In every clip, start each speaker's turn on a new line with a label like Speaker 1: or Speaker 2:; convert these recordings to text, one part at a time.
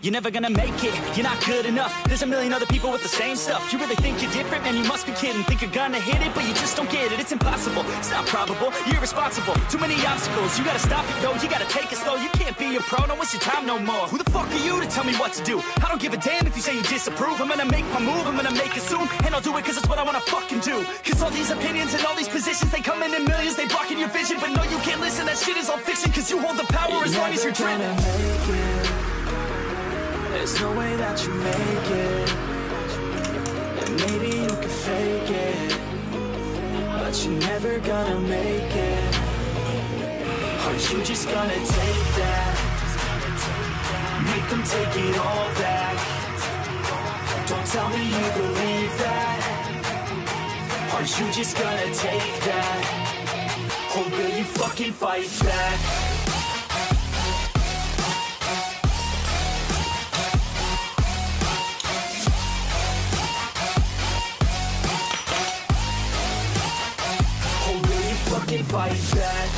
Speaker 1: you're never gonna make it. You're not good enough, there's a million other people with the same stuff. You really think you're different? Man, you must be kidding. Think you're gonna hit it, but you just don't get it. It's impossible, it's not probable, you're irresponsible. Too many obstacles, you gotta stop it though. You gotta take it slow, you can't be a pro. Don't waste your time no more. Who the fuck are you to tell me what to do? I don't give a damn if you say you disapprove. I'm gonna make my move, I'm gonna make it soon. And I'll do it cause it's what I wanna fucking do. Cause all these opinions and all these positions, they come in millions, they blocking your vision. But no, you can't listen, that shit is all fiction. Cause you hold the power as long as you're driven.
Speaker 2: There's no way that you make it. And maybe you can fake it, but you're never gonna make it. Aren't you just gonna take that? Make them take it all back. Don't tell me you believe that. Aren't you just gonna take that? Or will you fucking fight back? Fight back.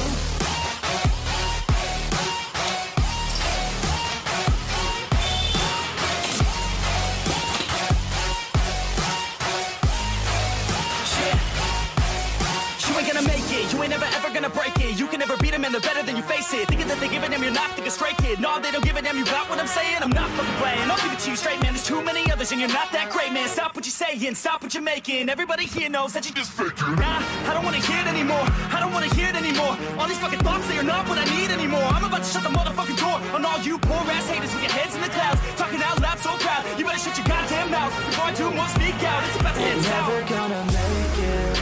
Speaker 2: You ain't gonna make it, you ain't never ever gonna break it. You can never beat them and they're better than you face it. Thinking that they give a damn, you're not, think a straight kid. No, they don't give a damn, you got what I'm saying? I'm not fucking playing, I'll give it to you straight, man. There's too many others and you're not that great, man. Stop what you're saying, stop what you're making. Everybody here knows that you just faking. Nah, I don't wanna hear it anymore, I don't wanna hear it anymore. All these fucking thoughts, they are not what I need anymore. I'm about to shut the motherfucking door on all you poor ass haters with your heads in the clouds, talking out loud so proud. You better shut your goddamn mouth before I do more speak out. It's about to head south. You're never gonna make it.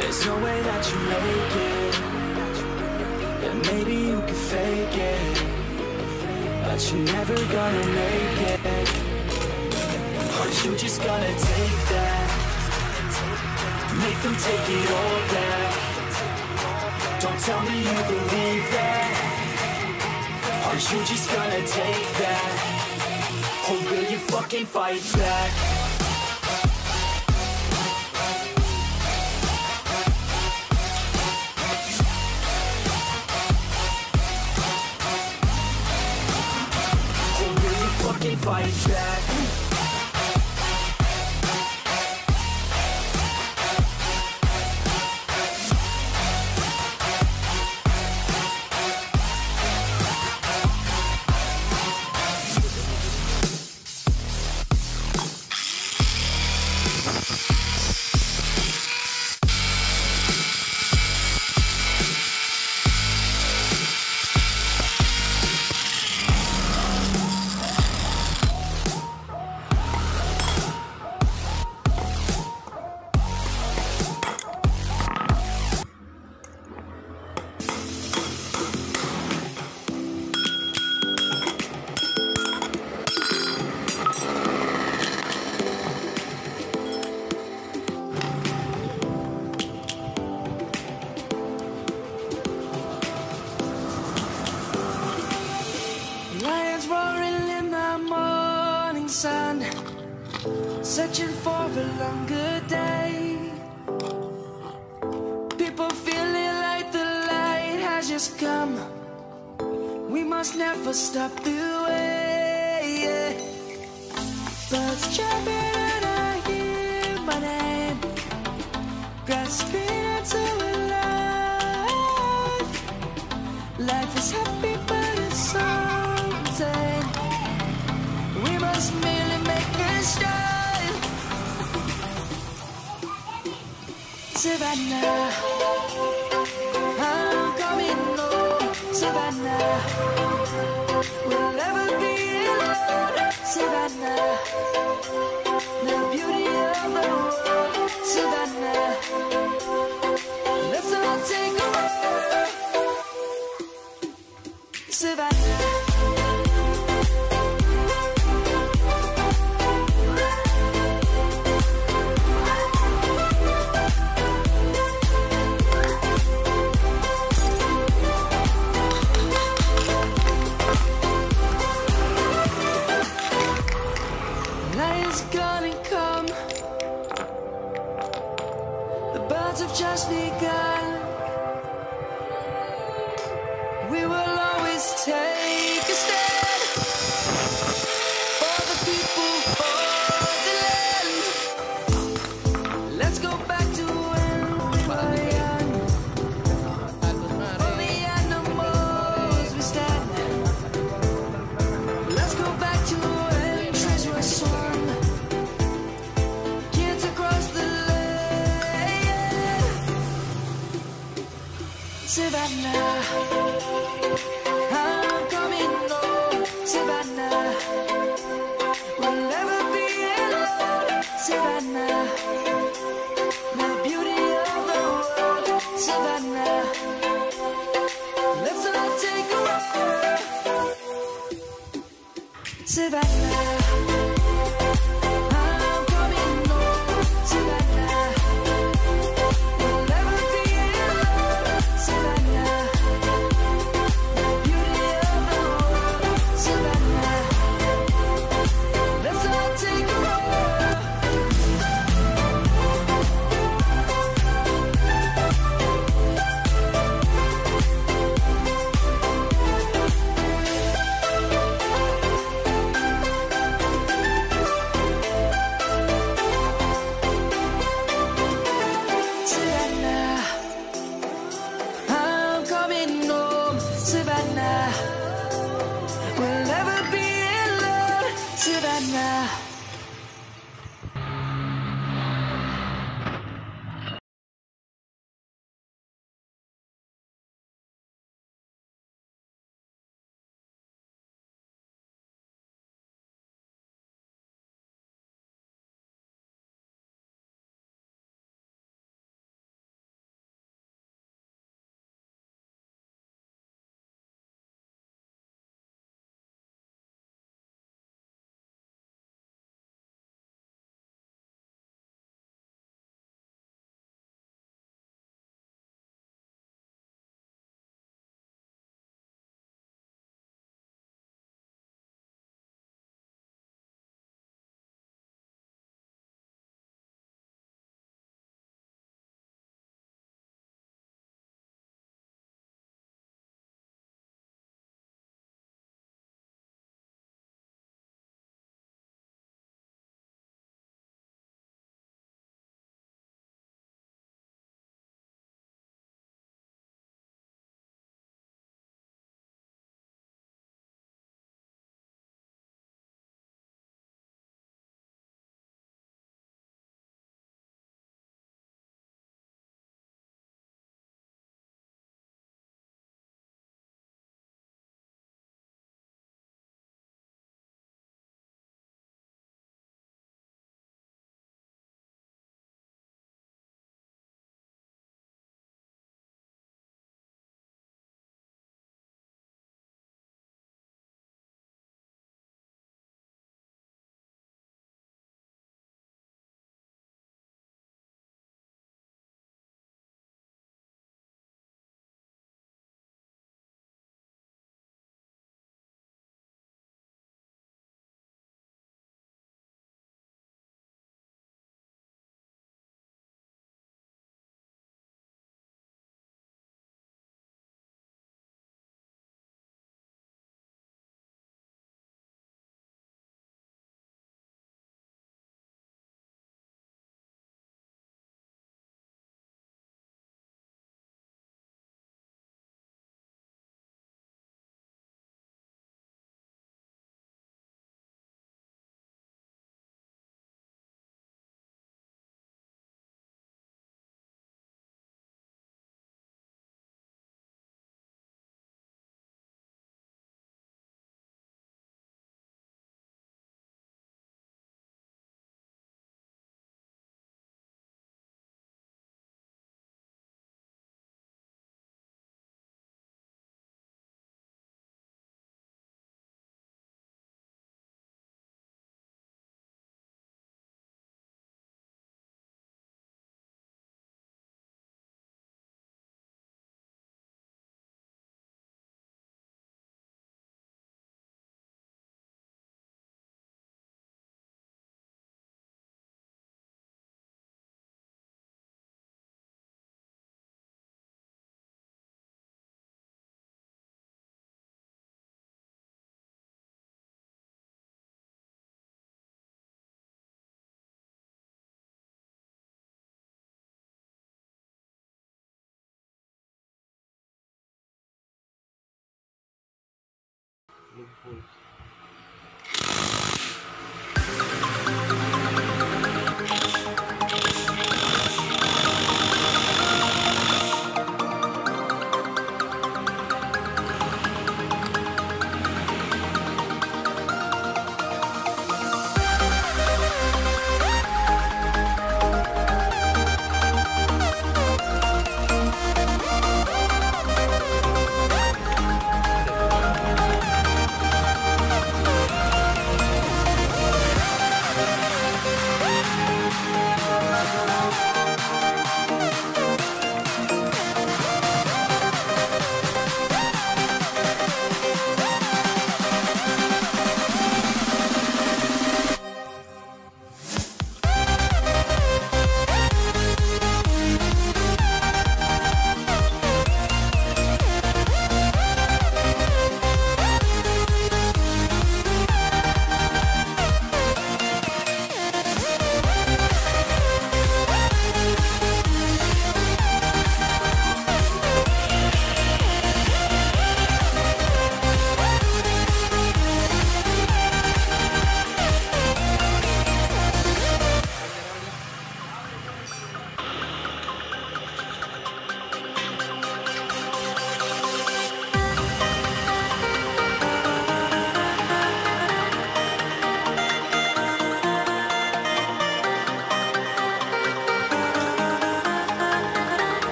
Speaker 2: There's no way that you make it. And maybe you can fake it, but you're never gonna make it. Aren't you just gonna take that? Make them take it all back. Don't tell me you believe that. Aren't you just gonna take that? Or will you fucking fight back? Fight back.
Speaker 3: Searching for a longer day. People feeling like the light has just come. We must never stop the way. Birds chirping and I hear my name, grasping into life. Life is happy but it's so insane. We must merely make a start. Savannah, I'm coming home. Savannah, we'll never be alone. Savannah, the beauty of the world. Savannah, let's all take a walk. Savannah. Just begun. We will always take a stand.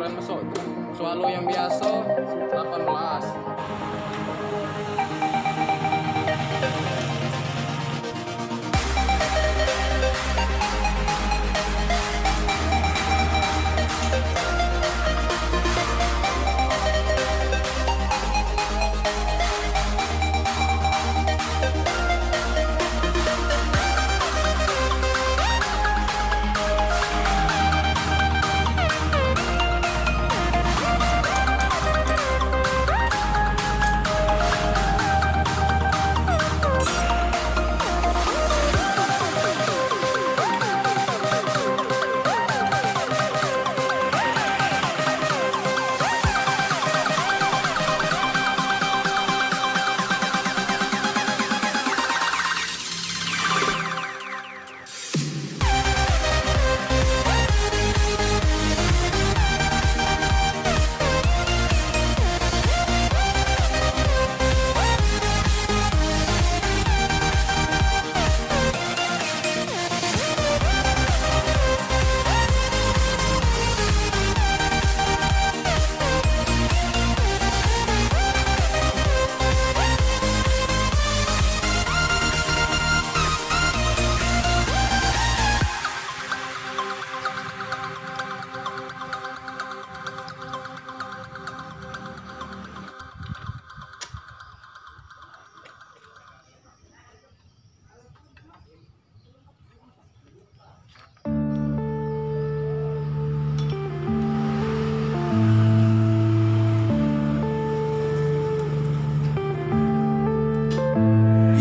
Speaker 4: Kalian masuk selalu yang biasa 18.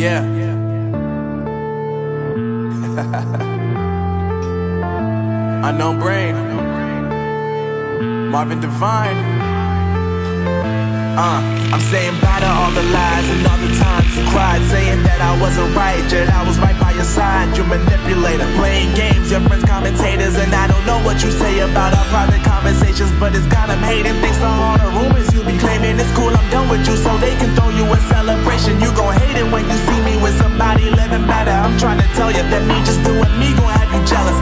Speaker 5: Yeah. Unknown Brain, Marvin Divine. I'm saying bye to all the lies and all the times you cried, saying that I wasn't right, yet I was right by your side. You manipulator, playing games, your friends commentators, and I don't know what you say about our private conversations, but it's got them hating. Thanks to all the rumors you be claiming, it's cool I'm done with you, so they can throw you a celebration. You gon' hate it when you see me with somebody living better. I'm trying to tell you that me just doing me gon' have you jealous.